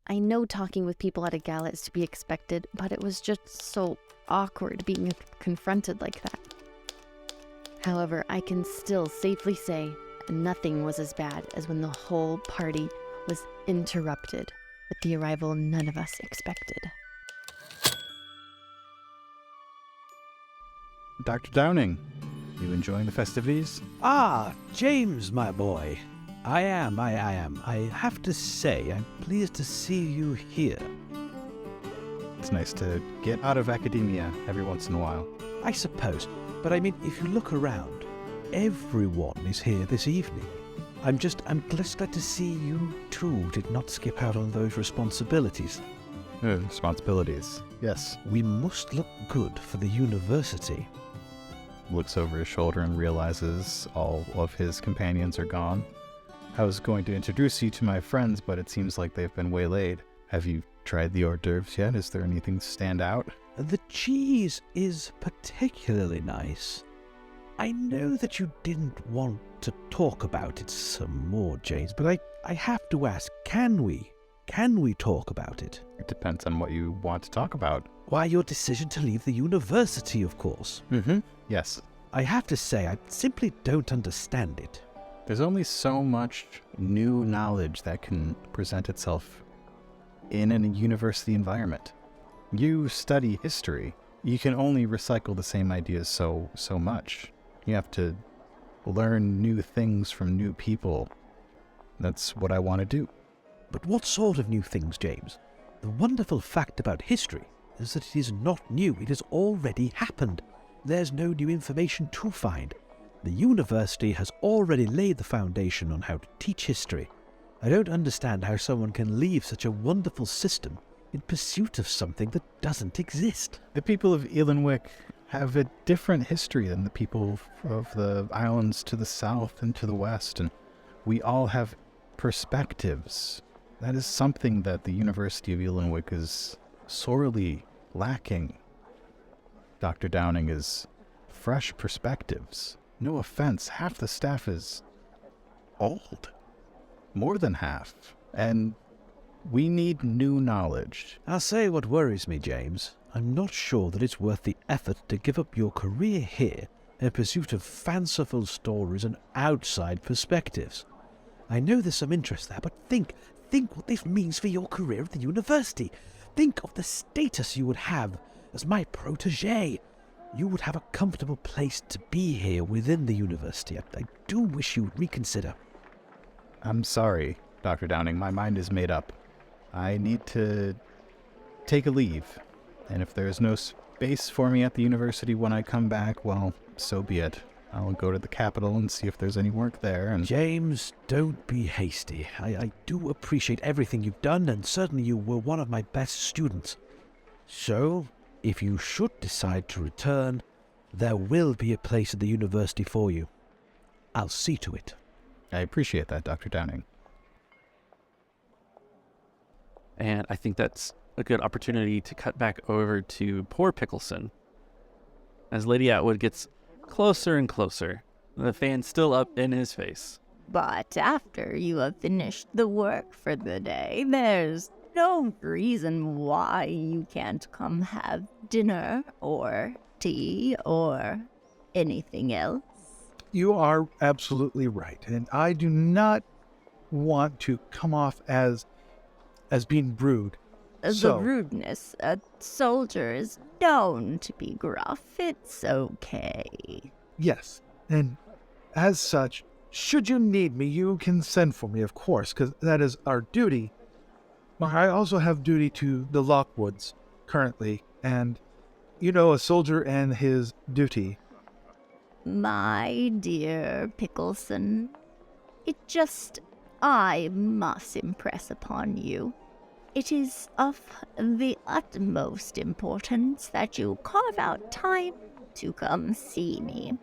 I know talking with people at a gala is to be expected, but it was just so awkward being confronted like that. However, I can still safely say nothing was as bad as when the whole party was interrupted with the arrival none of us expected. Dr. Downing, you enjoying the festivities? Ah, James, my boy. I am. I have to say, I'm pleased to see you here. It's nice to get out of academia every once in a while. I suppose. But I mean, if you look around, everyone is here this evening. I'm just glad to see you too did not skip out on those responsibilities. Responsibilities, yes. We must look good for the university. Looks over his shoulder and realizes all of his companions are gone. I was going to introduce you to my friends, but it seems like they've been waylaid. Have you tried the hors d'oeuvres yet? Is there anything stand out? The cheese is particularly nice. I know that you didn't want to talk about it some more, James, but I have to ask, can we? Can we talk about it? It depends on what you want to talk about. Why, your decision to leave the university, of course. Yes. I have to say, I simply don't understand it. There's only so much new knowledge that can present itself in a university environment. You study history. You can only recycle the same ideas so much. You have to learn new things from new people. That's what I want to do. But what sort of new things, James? The wonderful fact about history is that it is not new. It has already happened. There's no new information to find. The university has already laid the foundation on how to teach history. I don't understand how someone can leave such a wonderful system in pursuit of something that doesn't exist. The people of Ealanwick have a different history than the people of the islands to the south and to the west, and we all have perspectives. That is something that the University of Ealanwick is sorely lacking. Dr. Downing is fresh perspectives. No offense, half the staff is old. More than half. And we need new knowledge. I'll say what worries me, James. I'm not sure that it's worth the effort to give up your career here in pursuit of fanciful stories and outside perspectives. I know there's some interest there, but think what this means for your career at the university. Think of the status you would have as my protégé. You would have a comfortable place to be here within the university. I do wish you would reconsider. I'm sorry, Dr. Downing. My mind is made up. I need to take a leave. And if there's no space for me at the university when I come back, well, so be it. I'll go to the capital and see if there's any work there. And James, don't be hasty. I do appreciate everything you've done, and certainly you were one of my best students. So, if you should decide to return, there will be a place at the university for you. I'll see to it. I appreciate that, Dr. Downing. And I think that's a good opportunity to cut back over to poor Pickleson. As Lady Atwood gets closer and closer, the fan still up in his face. But after you have finished the work for the day, there's no reason why you can't come have dinner or tea or anything else. You are absolutely right, and I do not want to come off as being rude. The rudeness, a soldier is known to be gruff. It's okay. Yes, and as such, should you need me, you can send for me, of course, because that is our duty. But I also have duty to the Lockwoods currently, and you know a soldier and his duty. My dear Pickleson, I must impress upon you. It is of the utmost importance that you carve out time to come see me.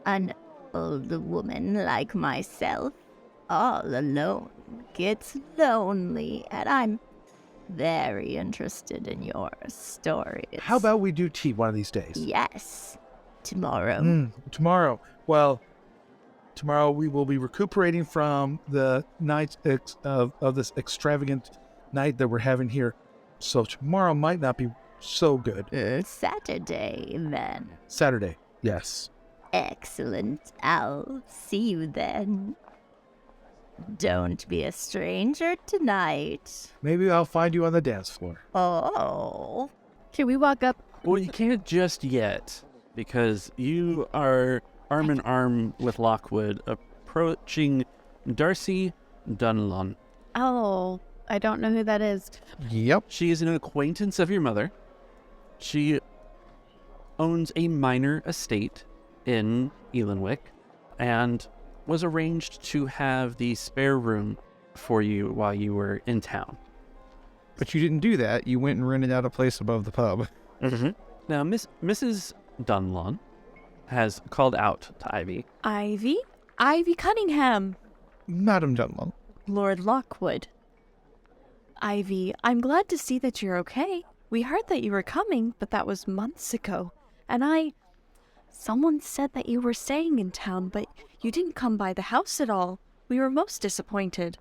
An old woman like myself, all alone, gets lonely, and I'm very interested in your stories. How about we do tea one of these days? Yes, tomorrow. Tomorrow. Well, tomorrow we will be recuperating from the night of this extravagant night that we're having here, so tomorrow might not be so good. Saturday, then. Saturday, yes. Excellent. I'll see you then. Don't be a stranger tonight. Maybe I'll find you on the dance floor. Oh. Can we walk up? Well, you can't just yet, because you are arm in arm with Lockwood approaching Darcy Dunlon. Oh, I don't know who that is. Yep. She is an acquaintance of your mother. She owns a minor estate in Ealanwick and was arranged to have the spare room for you while you were in town. But you didn't do that. You went and rented out a place above the pub. Mm-hmm. Now, Mrs. Dunlon has called out to Ivy. Ivy? Ivy Cunningham. Madam Dunlop. Lord Lockwood. Ivy, I'm glad to see that you're okay. We heard that you were coming, but that was months ago. And someone said that you were staying in town, but you didn't come by the house at all. We were most disappointed.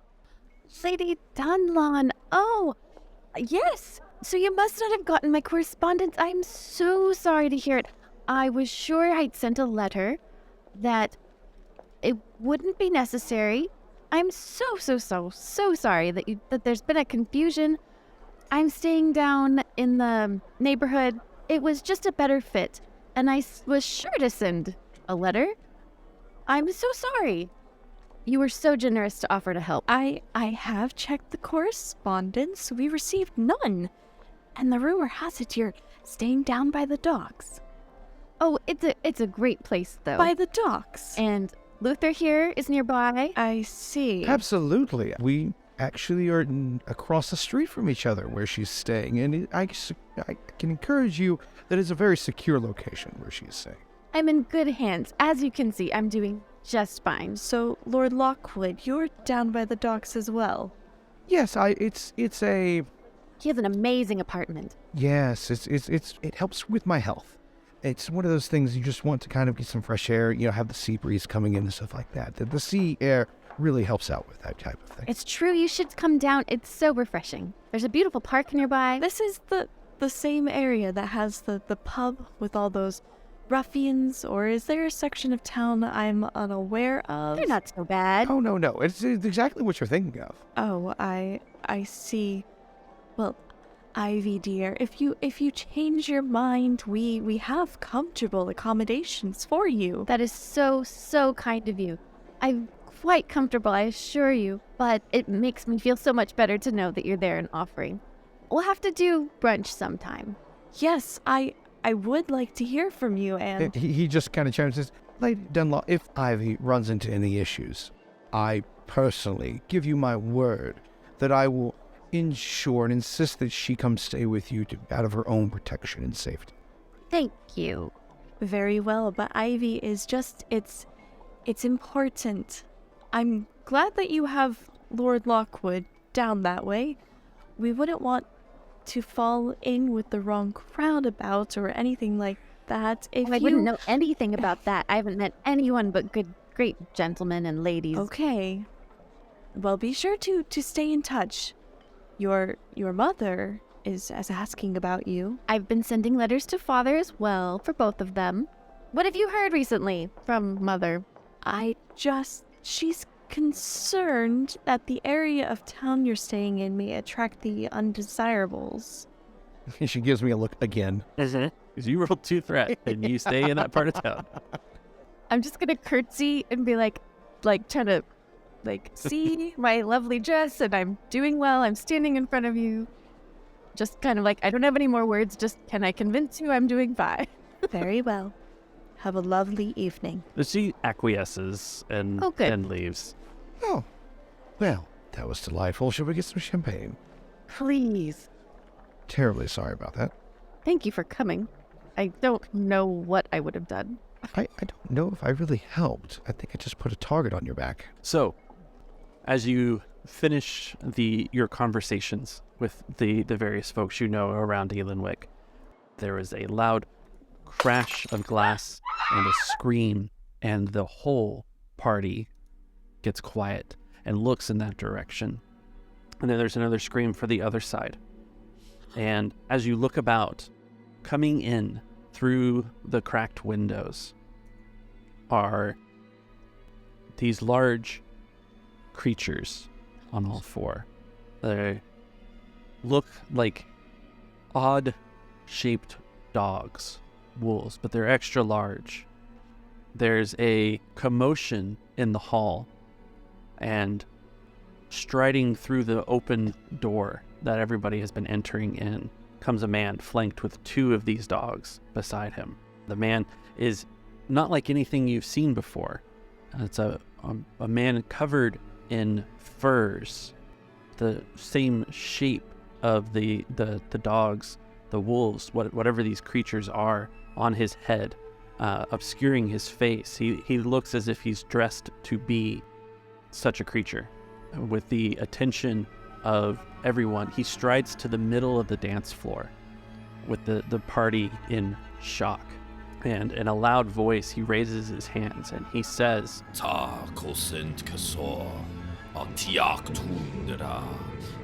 Lady Dunlon. Oh, yes. So you must not have gotten my correspondence. I'm so sorry to hear it. I was sure I'd sent a letter that it wouldn't be necessary. I'm so sorry that there's been a confusion. I'm staying down in the neighborhood. It was just a better fit, and I was sure to send a letter. I'm so sorry. You were so generous to offer to help. I have checked the correspondence. We received none. And the rumor has it you're staying down by the docks. Oh, it's a great place, though. By the docks? And Luther here is nearby. I see. Absolutely. We actually are across the street from each other where she's staying, and I can encourage you that it's a very secure location where she's staying. I'm in good hands. As you can see, I'm doing just fine. So, Lord Lockwood, you're down by the docks as well? Yes, it's a... He has an amazing apartment. Yes, it helps with my health. It's one of those things you just want to kind of get some fresh air, have the sea breeze coming in and stuff like that. The sea air really helps out with that type of thing. It's true. You should come down. It's so refreshing. There's a beautiful park nearby. This is the same area that has the pub with all those ruffians, or is there a section of town I'm unaware of? They're not so bad. Oh, no. It's exactly what you're thinking of. Oh, I see. Well, Ivy dear, if you change your mind, we have comfortable accommodations for you. That is so kind of you. I'm quite comfortable, I assure you, but it makes me feel so much better to know that you're there and offering. We'll have to do brunch sometime. Yes, I would like to hear from you, and... He just kind of chimes in, Lady Dunlop, if Ivy runs into any issues, I personally give you my word that I will ensure and insist that she comes stay with you out of her own protection and safety. Thank you. Very well, but Ivy is just... It's important. I'm glad that you have Lord Lockwood down that way. We wouldn't want to fall in with the wrong crowd about or anything like that. I wouldn't know anything about that. I haven't met anyone but great gentlemen and ladies. Okay. Well, be sure to stay in touch. Your mother is asking about you. I've been sending letters to Father as well, for both of them. What have you heard recently from Mother? She's concerned that the area of town you're staying in may attract the undesirables. She gives me a look again. Because you rolled 2 threat and you stay in that part of town. I'm just gonna curtsy and be like trying to, see my lovely dress and I'm doing well. I'm standing in front of you. Just kind of I don't have any more words. Just, can I convince you I'm doing fine? Very well. Have a lovely evening. She acquiesces and leaves. Oh, well, that was delightful. Shall we get some champagne? Please. Terribly sorry about that. Thank you for coming. I don't know what I would have done. I don't know if I really helped. I think I just put a target on your back. So, as you finish your conversations with the various folks you know around Ealanwick, there is a loud crash of glass and a scream, and the whole party gets quiet and looks in that direction. And then there's another scream for the other side. And as you look about, coming in through the cracked windows are these large creatures on all four. They look like odd-shaped dogs, wolves, but they're extra large. There's a commotion in the hall, and striding through the open door that everybody has been entering in comes a man flanked with two of these dogs beside him. The man is not like anything you've seen before. It's a man covered in furs, the same shape of the dogs, the wolves, whatever these creatures are, on his head, obscuring his face. He looks as if he's dressed to be such a creature. With the attention of everyone, he strides to the middle of the dance floor with the party in shock. And in a loud voice, he raises his hands and he says, Ta kosent kasor, tiak tundra,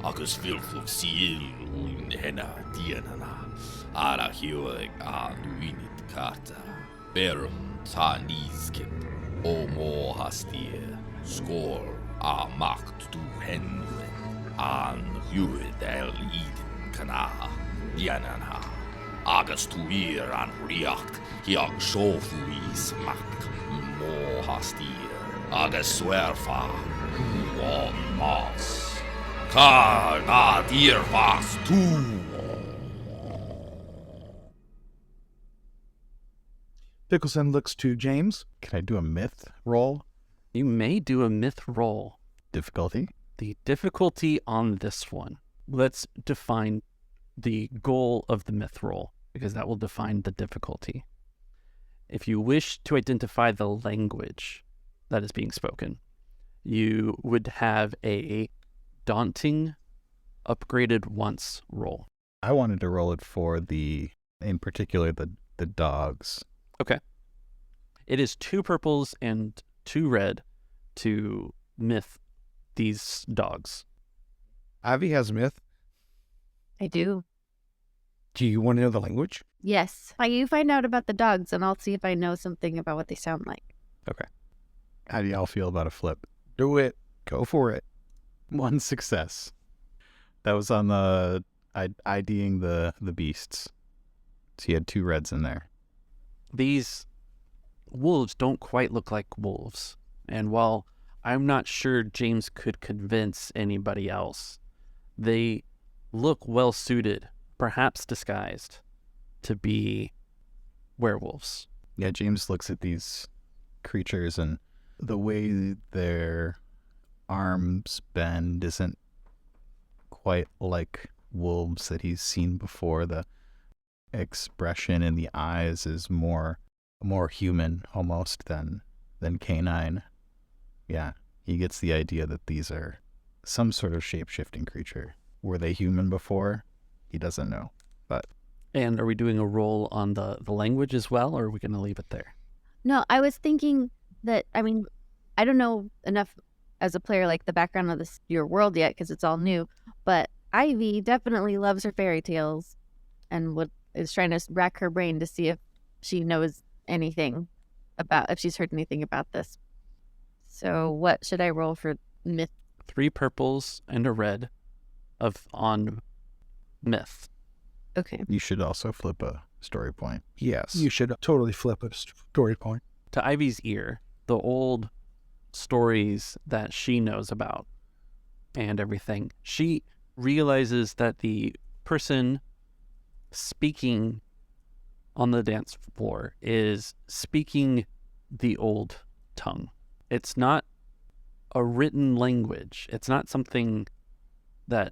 agus vilflug seal un henna dienana, ara hiweg anuinit karta, berum ta niskip, o mo hastir, skor a makt du henuen, an huid el iden kana, dienana, agus tu ir an riakt, hiag sofuis makt, mo hastir, agus swerfa, on mas, ka na dir vas tu. Pickleson looks to James. Can I do a myth roll? you may do a myth roll. Difficulty? The difficulty on this one. Let's define the goal of the myth roll, because that will define the difficulty. If you wish to identify the language that is being spoken, you would have a daunting upgraded once roll. I wanted to roll it for in particular, the dogs. Okay. It is 2 purples and 2 red to myth these dogs. Avi has myth. I do. Do you want to know the language? Yes. You find out about the dogs, and I'll see if I know something about what they sound like. Okay. How do y'all feel about a flip? Do it. Go for it. 1 success. That was on the IDing the beasts. So you had 2 reds in there. These wolves don't quite look like wolves. And while I'm not sure James could convince anybody else, they look well suited, perhaps disguised, to be werewolves. Yeah, James looks at these creatures, and the way their arms bend isn't quite like wolves that he's seen before. The expression in the eyes is more human almost than canine. Yeah, he gets the idea that these are some sort of shape-shifting creature. Were they human before? He doesn't know. But And are we doing a roll on the language as well, or are we going to leave it there? No, I was thinking that, I don't know enough as a player, like the background of your world yet, because it's all new, but Ivy definitely loves her fairy tales and is trying to rack her brain to see if she knows anything if she's heard anything about this. So what should I roll for myth? 3 purples and a red on myth. Okay. you should also flip a story point. Yes. You should totally flip a story point. To Ivy's ear, the old stories that she knows about and everything, she realizes that the person speaking on the dance floor is speaking the old tongue. It's not a written language. It's not something that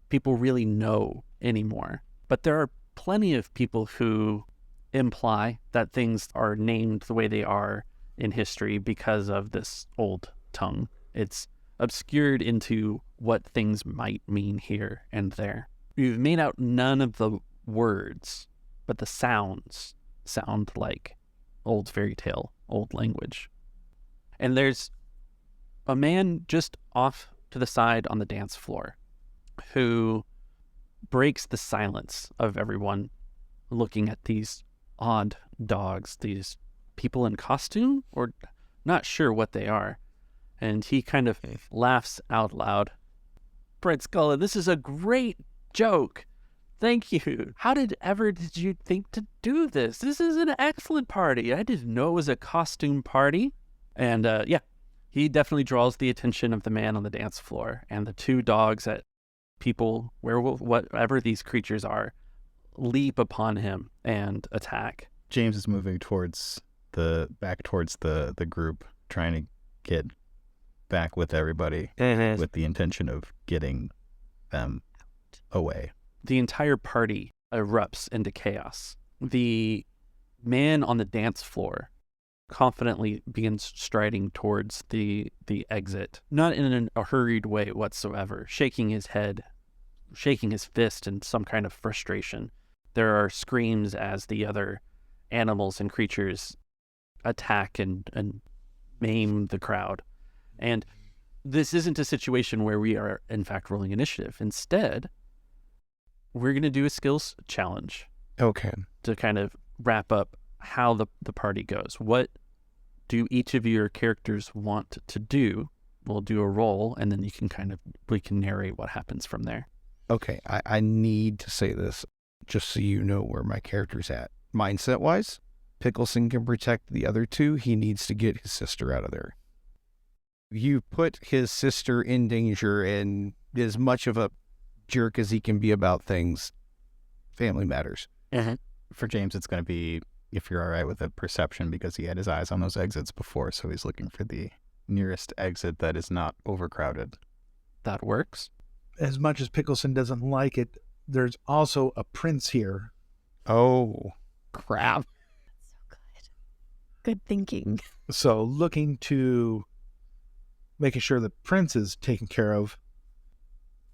people really know anymore. But there are plenty of people who imply that things are named the way they are in history because of this old tongue. It's obscured into what things might mean here and there. You've made out none of the words, but the sounds sound like old fairy tale, old language. And there's a man just off to the side on the dance floor, who breaks the silence of everyone looking at these odd dogs, these people in costume, or not sure what they are. And he kind of laughs out loud. Brent Sculla, this is a great joke. Thank you. How did you think to do this? This is an excellent party. I didn't know it was a costume party. And he definitely draws the attention of the man on the dance floor, and the two dogs that people, werewolf, whatever these creatures are, leap upon him and attack. James is moving back towards the group, trying to get back with everybody with the intention of getting them away. The entire party erupts into chaos. The man on the dance floor confidently begins striding towards the exit, not in a hurried way whatsoever, shaking his head, shaking his fist in some kind of frustration. There are screams as the other animals and creatures attack and maim the crowd. And this isn't a situation where we are, in fact, rolling initiative. Instead, we're going to do a skills challenge. Okay. To kind of wrap up how the party goes. What do each of your characters want to do? We'll do a roll, and then we can narrate what happens from there. Okay, I need to say this just so you know where my character's at. Mindset-wise, Pickleson can protect the other two. He needs to get his sister out of there. You put his sister in danger, and as much of a jerk as he can be about things, family matters. Mm-hmm. For James, it's going to be, if you're all right with it, perception, because he had his eyes on those exits before, so he's looking for the nearest exit that is not overcrowded. That works. As much as Pickleson doesn't like it, there's also a prince here. Oh, crap. So good. Good thinking. So looking to making sure the prince is taken care of.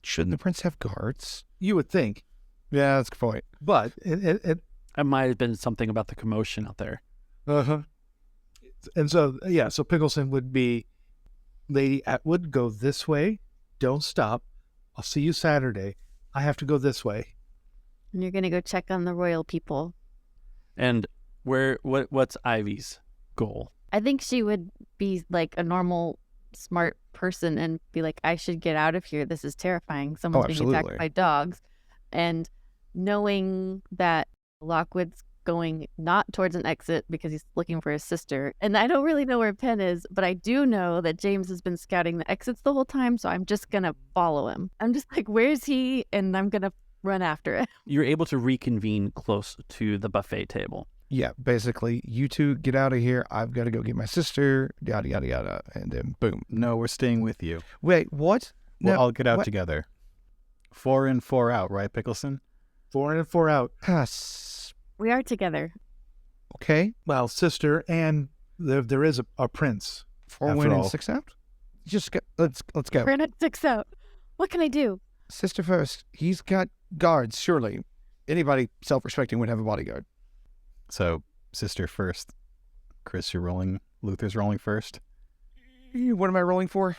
Shouldn't the prince have guards? You would think. Yeah, that's a good point. But It might have been something about the commotion out there. Uh-huh. And so Pickleson would be, Lady Atwood, go this way. Don't stop. I'll see you Saturday. I have to go this way. And you're going to go check on the royal people. And what's Ivy's goal? I think she would be like a normal, smart person and be like, I should get out of here. This is terrifying. Someone's being attacked by dogs. And knowing that Lockwood's going not towards an exit because he's looking for his sister. And I don't really know where Penn is, but I do know that James has been scouting the exits the whole time, so I'm just going to follow him. I'm just like, where's he? And I'm going to run after it. You're able to reconvene close to the buffet table. Yeah, basically, you two get out of here. I've got to go get my sister, yada, yada, yada, and then boom. No, we're staying with you. Wait, what? We'll all get out together. 4 in, 4 out, right, Pickleson? 4 in and 4 out. We are together. Okay. Well, sister, and there is a prince. 4 in and 6 out? Just let's go. We're not 6 out. What can I do? Sister first. He's got guards, surely. Anybody self-respecting would have a bodyguard. So, sister first. Chris, you're rolling. Luther's rolling first. What am I rolling for?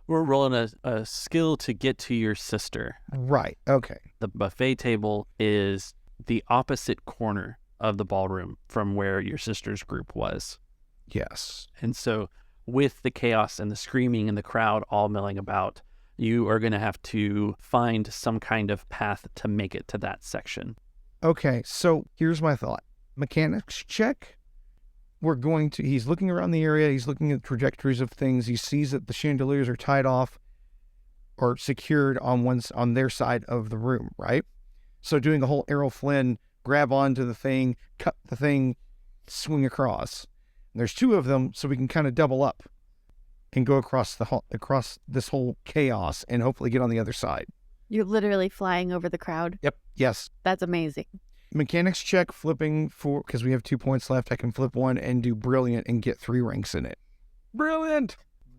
We're rolling a skill to get to your sister. Right. Okay. The buffet table is the opposite corner of the ballroom from where your sister's group was. Yes. And so with the chaos and the screaming and the crowd all milling about, you are going to have to find some kind of path to make it to that section. Okay, so here's my thought. Mechanics check. He's looking around the area, he's looking at the trajectories of things, he sees that the chandeliers are tied off or secured on their side of the room, right? So doing a whole Errol Flynn, grab onto the thing, cut the thing, swing across. And there's 2 of them, so we can kind of double up and go across this whole chaos and hopefully get on the other side. You're literally flying over the crowd. Yep. Yes. That's amazing. Mechanics check, flipping because we have 2 points left. I can flip 1 and do brilliant and get 3 ranks in it. Brilliant.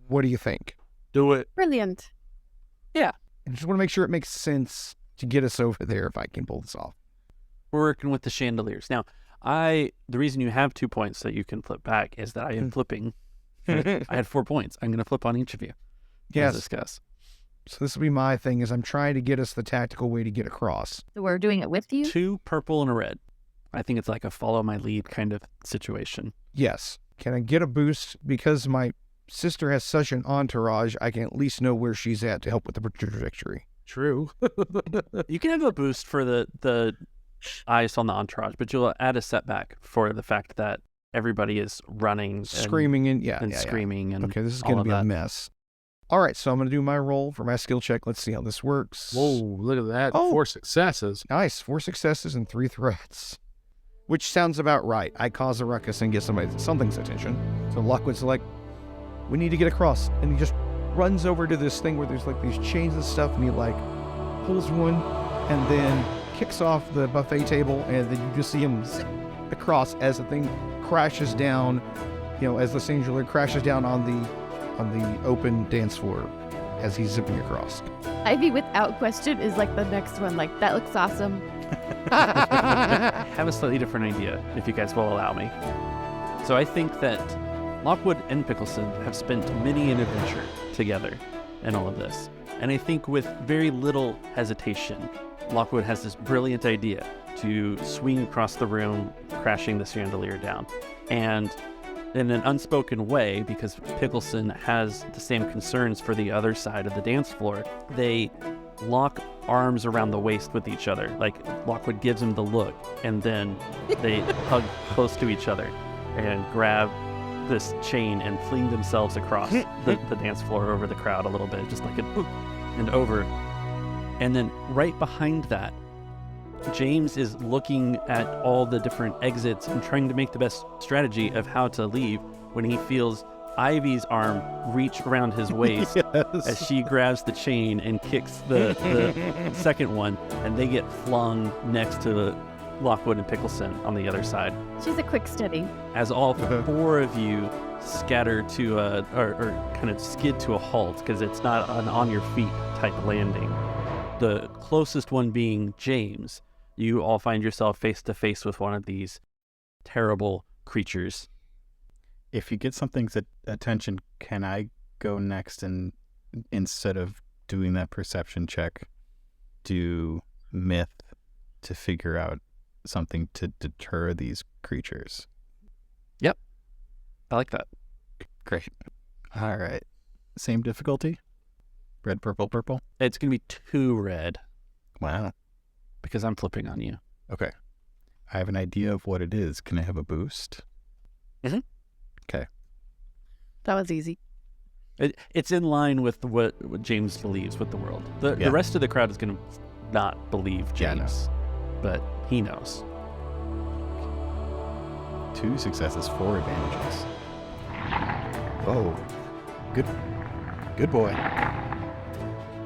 What do you think? Do it. Brilliant. Yeah. I just want to make sure it makes sense to get us over there if I can pull this off. We're working with the chandeliers. Now, the reason you have 2 points that you can flip back is that I am flipping. I had 4 points. I'm going to flip on each of you. Yes. As discussed. So this will be my thing, is I'm trying to get us the tactical way to get across. So we're doing it with you? 2 purple and a red. I think it's like a follow my lead kind of situation. Yes. Can I get a boost? Because my sister has such an entourage, I can at least know where she's at to help with the trajectory. True. You can have a boost for the eyes on the entourage, but you'll add a setback for the fact that everybody is running, Screaming and screaming. And okay, this is all going to of be a that. mess. All right, so I'm going to do my roll for my skill check. Let's see how this works. Whoa, look at that. Oh. 4 successes. Nice. 4 successes and 3 threats. Which sounds about right. I cause a ruckus and get something's attention. So Lockwood's like, we need to get across. And he just runs over to this thing where there's like these chains and stuff, and he like pulls one and then kicks off the buffet table, and then you just see him zip across as the thing crashes down, as the singular crashes down on the open dance floor as he's zipping across. Ivy, without question, is like the next one. Like, that looks awesome. I have a slightly different idea, if you guys will allow me. So I think that Lockwood and Pickleson have spent many an adventure together in all of this. And I think with very little hesitation, Lockwood has this brilliant idea to swing across the room, crashing the chandelier down. And in an unspoken way, because Pickleson has the same concerns for the other side of the dance floor, they lock arms around the waist with each other. Like, Lockwood gives him the look, and then they hug close to each other and grab this chain and fling themselves across the dance floor over the crowd a little bit, just like and over. And then right behind that, James is looking at all the different exits and trying to make the best strategy of how to leave when he feels Ivy's arm reach around his waist as she grabs the chain and kicks the second one, and they get flung next to Lockwood and Pickleson on the other side. She's a quick study. As all 4 of you scatter to or kind of skid to a halt, because it's not an on your feet type landing. The closest one being James. You all find yourself face to face with one of these terrible creatures. If you get something's attention, can I go next and instead of doing that perception check, do myth to figure out something to deter these creatures? Yep. I like that. Great. All right. Same difficulty? Red, purple, purple? It's going to be 2 red Wow. because I'm flipping on you. Okay. I have an idea of what it is. Can I have a boost? Mhm. Okay. That was easy. It's in line with what James believes with the world. The rest of the crowd is going to not believe James, but he knows. 2 successes, 4 advantages. Oh, good boy.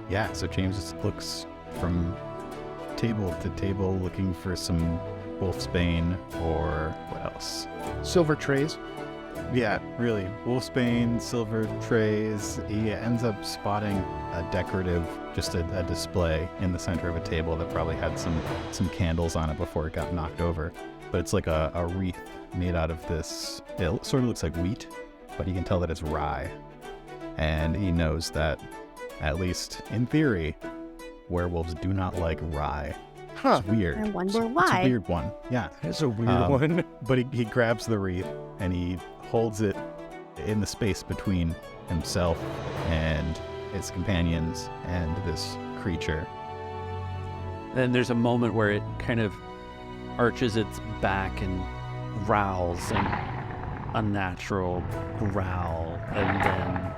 Yeah, so James just looks from table to table looking for some wolfsbane or what else? Silver trays. Yeah, really. Wolfsbane, silver trays. He ends up spotting a decorative, just a display in the center of a table that probably had some candles on it before it got knocked over. But it's like a wreath made out of this. It sort of looks like wheat, but you can tell that it's rye. And he knows that, at least in theory, werewolves do not like rye. Huh. It's weird. I wonder It's why. a weird one. Yeah. That's a weird one. But he grabs the wreath and he holds it in the space between himself and his companions and this creature. Then there's a moment where it kind of arches its back and growls an unnatural growl, and then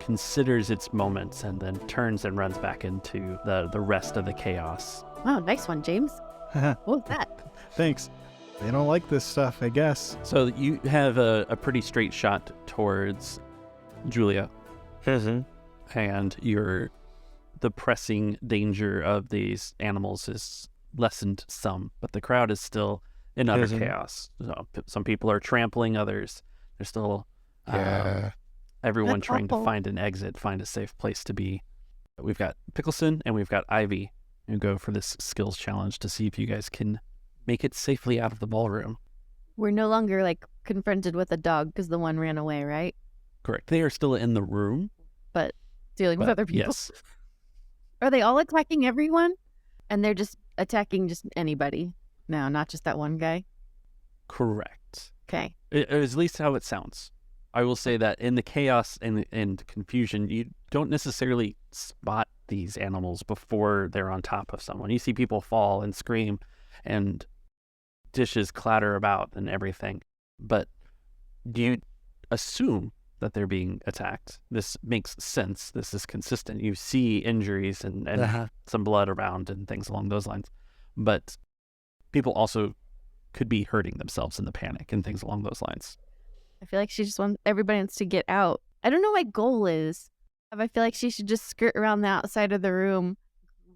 considers its moments, and then turns and runs back into the rest of the chaos. Wow, nice one, James. What was that? Thanks. They don't like this stuff, I guess. So you have a pretty straight shot towards Julia, and the pressing danger of these animals is lessened some, but the crowd is still in utter chaos. So some people are trampling others. There's still everyone That's trying awful. to find an exit, find a safe place to be. We've got Pickleson and we've got Ivy who go for this skills challenge to see if you guys can make it safely out of the ballroom. We're no longer like confronted with a dog because the one ran away, right? Correct. They are still in the room. But dealing with But other people. yes, Are they all attacking everyone? And they're just attacking just anybody? No, not just that one guy? correct. Okay. It is at least how it sounds. I will say that in the chaos and confusion, you don't necessarily spot these animals before they're on top of someone. You see people fall and scream and dishes clatter about and everything. But you assume that they're being attacked. This makes sense. This is consistent. You see injuries and some blood around and things along those lines. But people also could be hurting themselves in the panic and things along those lines. I feel like she just wants everybody wants to get out. I don't know what my goal is. I feel like she should just skirt around the outside of the room,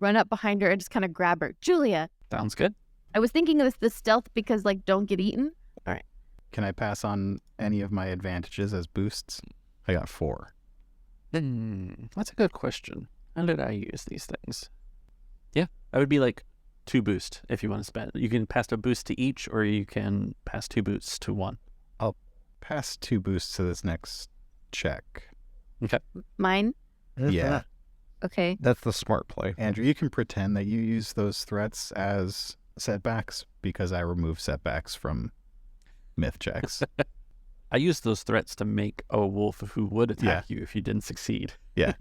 run up behind her, and just kind of grab her. Julia. Sounds good. I was thinking of the stealth because, like, don't get eaten. All right. Can I pass on any of my advantages as boosts? I got 4. That's a good question. How did I use these things? Yeah, I would be like 2 boost if you want to spend. You can pass a boost to each, or you can pass 2 boosts to one. Pass 2 boosts to this next check. Okay. Mine? Yeah. Okay. That's the smart play. Andrew, you can pretend that you use those threats as setbacks because I remove setbacks from myth checks. I used those threats to make a wolf who would attack you if you didn't succeed. Yeah.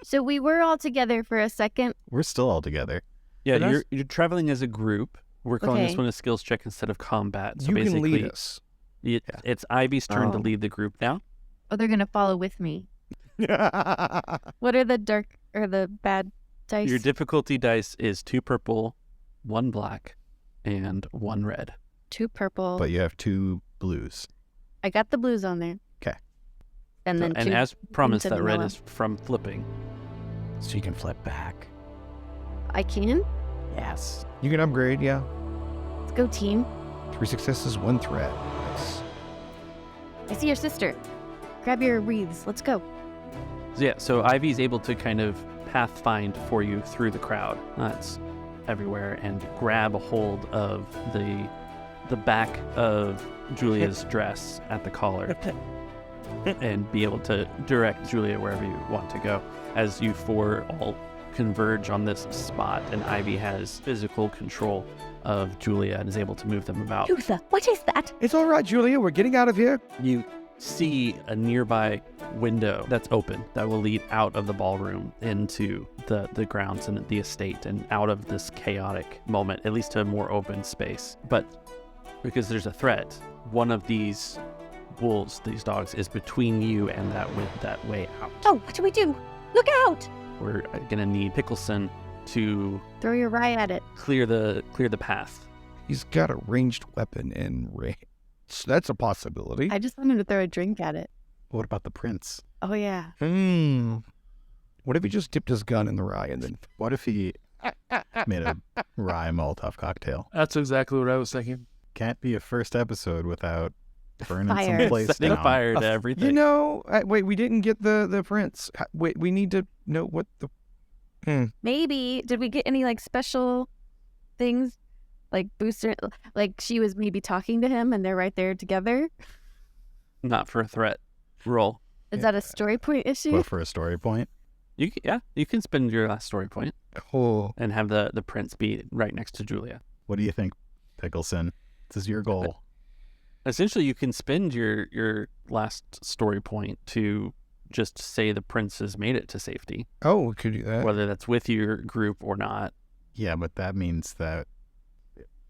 So we were all together for a second. We're still all together. Yeah, you're traveling as a group. We're calling this Okay. one a skills check instead of combat. So You basically, can lead us. It's Ivy's turn to lead the group now. Oh, they're going to follow with me. What are the dark or the bad dice? Your difficulty dice is 2 purple, 1 black, and 1 red. 2 purple. But you have 2 blues. I got the blues on there. 'Kay. And then And 2 as promised, into that red vanilla. is from flipping. So you can flip back. I can? Yes. You can upgrade, yeah. Let's go, team. 3 successes, 1 threat. Nice. I see your sister. Grab your wreaths. Let's go. So Ivy's able to kind of pathfind for you through the crowd. That's everywhere, and grab a hold of the back of Julia's dress at the collar and be able to direct Julia wherever you want to go. As you 4 all converge on this spot, and Ivy has physical control of Julia and is able to move them about. Luther, what is that? It's all right, Julia. We're getting out of here. You see a nearby window that's open that will lead out of the ballroom into the grounds and the estate and out of this chaotic moment, at least to a more open space. But because there's a threat, one of these wolves, these dogs, is between you and that way out. Oh, what do we do? Look out! We're gonna need Pickleson to Throw your rye at it. clear the path. He's got a ranged weapon in range. So that's a possibility. I just wanted to throw a drink at it. What about the prince? Oh, yeah. What if he just dipped his gun in the rye and then... What if he made a rye Molotov cocktail? That's exactly what I was thinking. Can't be a first episode without burning Fire. some place Setting down. fire to everything. You know, wait, we didn't get the prince. Wait, we need to know what the... Maybe. Did we get any, like, special things? Like, booster? Like, she was maybe talking to him and they're right there together? Not for a threat roll. Is that a story point issue? But for a story point, You can spend your last story point Oh, and have the prince be right next to Julia. what do you think, Pickleson? This is your goal. Essentially, you can spend your last story point to just say the prince has made it to safety, oh, we could do that. whether that's with your group or not. Yeah, but that means that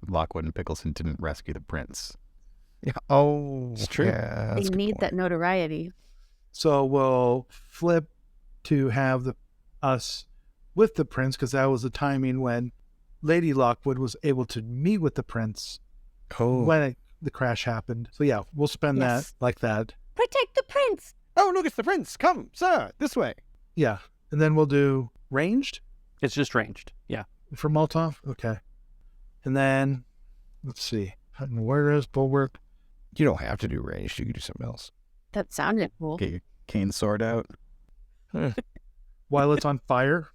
Lockwood and Pickleson didn't rescue the prince. Yeah. Oh, It's true. Yeah, They that's a good need point. that notoriety. So we'll flip to have us with the prince, because that was the timing when Lady Lockwood was able to meet with the prince Oh. when the crash happened. So yeah, we'll spend Yes. that like that. Protect the prince! Oh, look, it's the prince. Come, sir, this way. Yeah. And then we'll do ranged It's just ranged. Yeah. for Molotov. Okay. And then, let's see. Where is Bulwark? You don't have to do ranged. You can do something else. That sounded cool. Get your cane sword out. While it's on fire.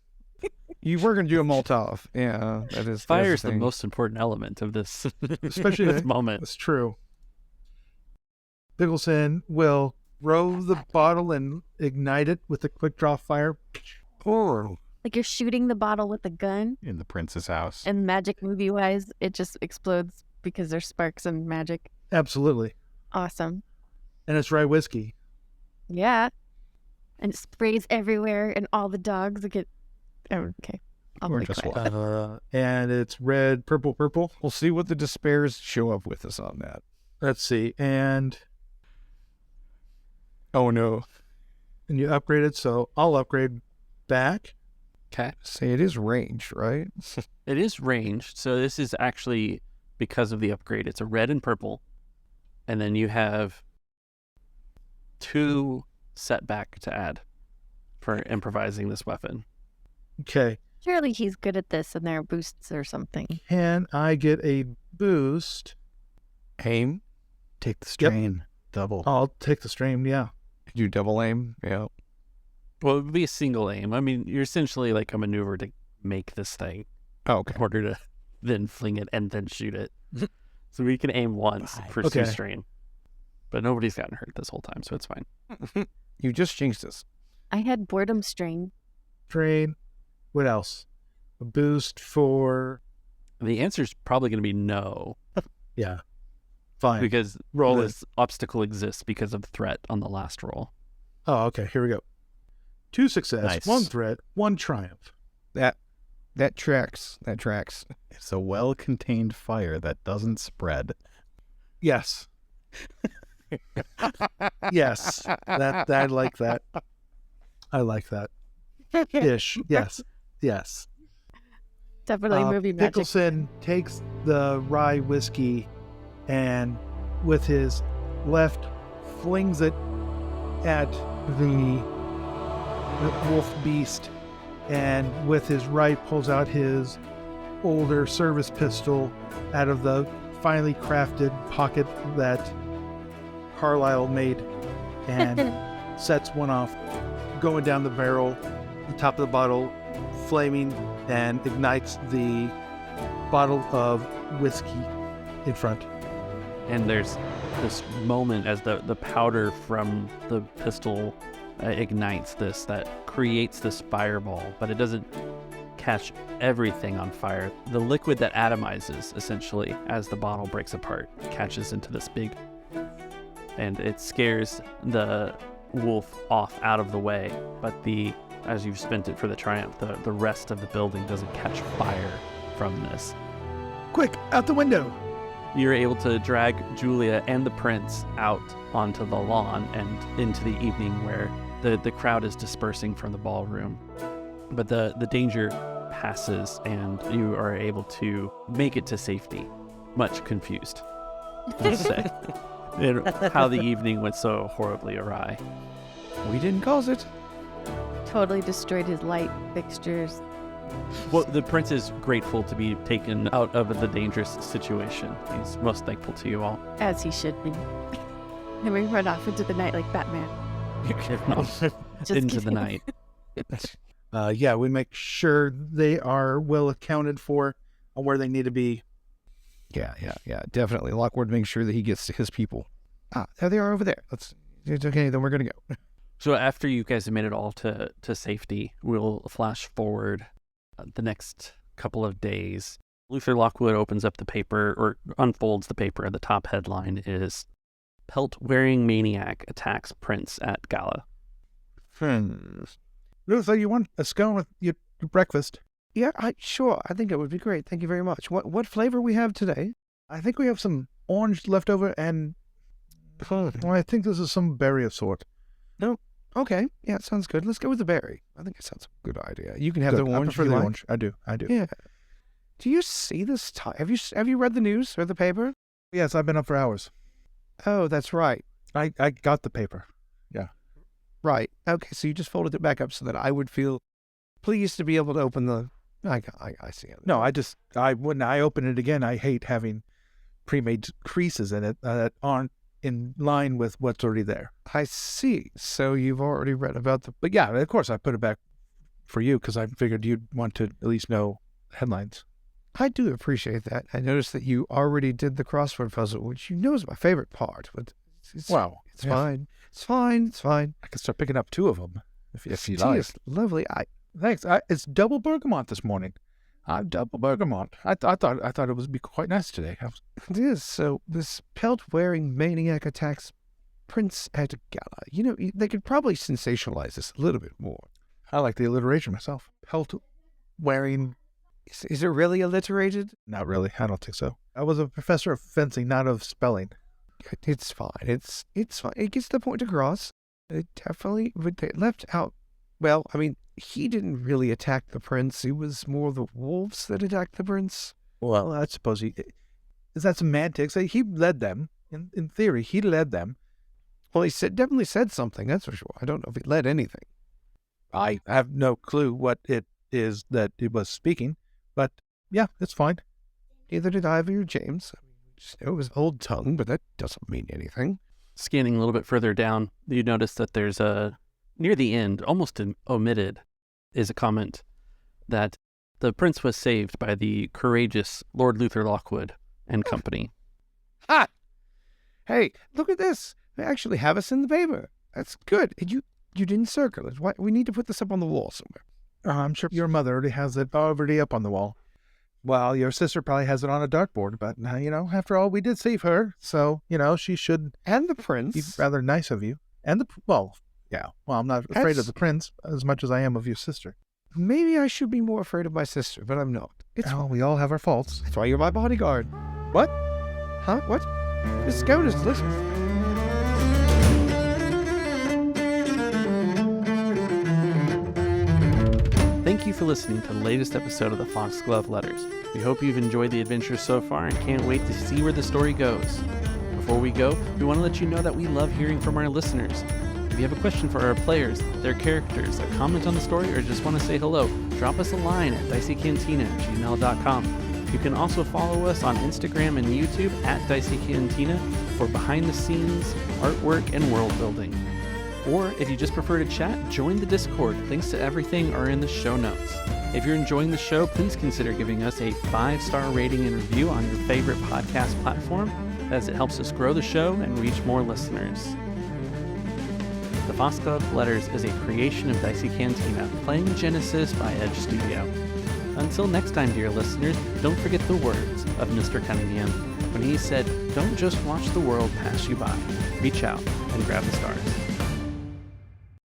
You were going to do a Molotov. Yeah, that is... Fire that's is the thing. most important element of this, Especially this the- moment. That's true. Pickleson will throw the bottle and ignite it with a quick draw fire. Oh, Like you're shooting the bottle with a gun, In the prince's house. and magic movie-wise, it just explodes because there's sparks and magic. Absolutely. Awesome. And it's rye whiskey. Yeah. And it sprays everywhere, and all the dogs get... Oh, okay. I'll Or be just quiet. what? And it's red, purple. we'll see what the despairs show up with us on that. Let's see. And Oh no. you upgraded, so I'll upgrade back. Okay. Say it is ranged, right? It is ranged, so this is actually because of the upgrade. It's a red and purple, and then you have 2 setback to add for improvising this weapon. Okay. Surely he's good at this, and there are boosts or something. Can I get a boost? Aim. Take the strain. Double. I'll take the stream, yeah. Could you double aim? Yeah. Well, it would be a single aim. I mean, you're essentially like a maneuver to make this thing Oh, okay. in order to then fling it and then shoot it. So we can aim once, pursue Okay. strain. But nobody's gotten hurt this whole time, so it's fine. You just jinxed us. I had boredom strain. Train. What else? A boost for... The answer is probably going to be no, Yeah. Fine. because Roll it. this obstacle exists because of threat on the last roll. Oh, okay. Here we go. 2 success, Nice. 1 threat, 1 triumph. That tracks. That tracks. It's a well-contained fire that doesn't spread. Yes. Yes. That I like that. I like that. Ish. Yes. Yes. Definitely movie magic. Pickleson takes the rye whiskey and with his left flings it at the wolf beast, and with his right pulls out his older service pistol out of the finely crafted pocket that Carlisle made and sets one off, going down the barrel, the top of the bottle flaming, and ignites the bottle of whiskey in front. And there's this moment as the powder from the pistol ignites this, that creates this fireball, but it doesn't catch everything on fire. The liquid that atomizes, essentially, as the bottle breaks apart, catches into this big, and it scares the wolf off out of the way, but as you've spent it for the triumph, the rest of the building doesn't catch fire from this. Quick, out the window! You're able to drag Julia and the prince out onto the lawn and into the evening where the crowd is dispersing from the ballroom. But the danger passes and you are able to make it to safety. Much confused, let's say, in how the evening went so horribly awry. We didn't cause it. Totally destroyed his light fixtures. Well, the prince is grateful to be taken out of the dangerous situation. He's most thankful to you all. As he should be. And we run off into the night like Batman. If not, Just into the kidding. night. Yeah, we make sure they are well accounted for on where they need to be. Yeah. Definitely. Lockwood makes sure that he gets to his people. There they are over there. It's okay. Then we're gonna go. So after you guys have made it all to safety, we'll flash forward the next couple of days. Luther Lockwood opens up the paper, or unfolds the paper, and the top headline is Pelt-Wearing Maniac Attacks Prince at Gala. Luther, you want a scone with your breakfast? Yeah, sure. I think it would be great. Thank you very much. What flavor we have today? I think we have some orange left over, and well, I think this is some berry of sort. Okay. Yeah, it sounds good. Let's go with the berry. I think it sounds a good idea. You can have Good. the I orange. prefer if you the like. orange. I do. Yeah. Do you see this? Have you read the news or the paper? Yes, I've been up for hours. Oh, that's right. I got the paper. Right. Okay, so you just folded it back up so that I would feel pleased to be able to open the... I see it. No, when I open it again, I hate having pre-made creases in it that aren't in line with what's already there. I see. So you've already read about the... But yeah, of course, I put it back for you because I figured you'd want to at least know headlines. I do appreciate that. I noticed that you already did the crossword puzzle, which you know is my favorite part, but Wow. It's fine. It's fine. It's fine. I can start picking up 2 of them if you Tea like. is lovely. Thanks. It's double bergamot this morning. I'm double bergamot. I thought it would be quite nice today. It is. So this pelt-wearing maniac attacks Prince at a gala. You know, they could probably sensationalize this a little bit more. I like the alliteration myself. Pelt wearing. Is it really alliterated? Not really. I don't think so. I was a professor of fencing, not of spelling. It's fine. It's fine. It gets the point across. It definitely, but they left out. Well, I mean, he didn't really attack the prince. It was more the wolves that attacked the prince. Well, I suppose is that semantics? He led them. In theory, he led them. Well, he definitely said something. That's for sure. I don't know if he led anything. I have no clue what it is that he was speaking, but yeah, it's fine. Neither did Ivy or James. Just know it was old tongue, but that doesn't mean anything. Scanning a little bit further down, you notice that there's near the end, almost omitted, is a comment that the prince was saved by the courageous Lord Luther Lockwood and company. Ha! Hey, look at this. They actually have us in the paper. That's good. And you didn't circle it. Why? We need to put this up on the wall somewhere. I'm sure your mother already has it already up on the wall. Well, your sister probably has it on a dartboard, but, after all, we did save her, so, she should... And the prince. Be rather nice of you. And yeah. Well, I'm not afraid of the prince as much as I am of your sister. Maybe I should be more afraid of my sister, but I'm not. We all have our faults. That's why you're my bodyguard. What? Huh? What? This scout is delicious. Thank you for listening to the latest episode of the Foxglove Letters. We hope you've enjoyed the adventure so far and can't wait to see where the story goes. Before we go, we want to let you know that we love hearing from our listeners. If you have a question for our players, their characters, a comment on the story, or just want to say hello, drop us a line at diceycantina@gmail.com. You can also follow us on Instagram and YouTube at diceycantina for behind-the-scenes, artwork, and world building. Or if you just prefer to chat, join the Discord. Links to everything are in the show notes. If you're enjoying the show, please consider giving us a 5-star rating and review on your favorite podcast platform, as it helps us grow the show and reach more listeners. The Foxglove Letters is a creation of Dicey Cantina, playing Genesis by Edge Studio. Until next time, dear listeners, don't forget the words of Mr. Cunningham when he said, "Don't just watch the world pass you by. Reach out and grab the stars."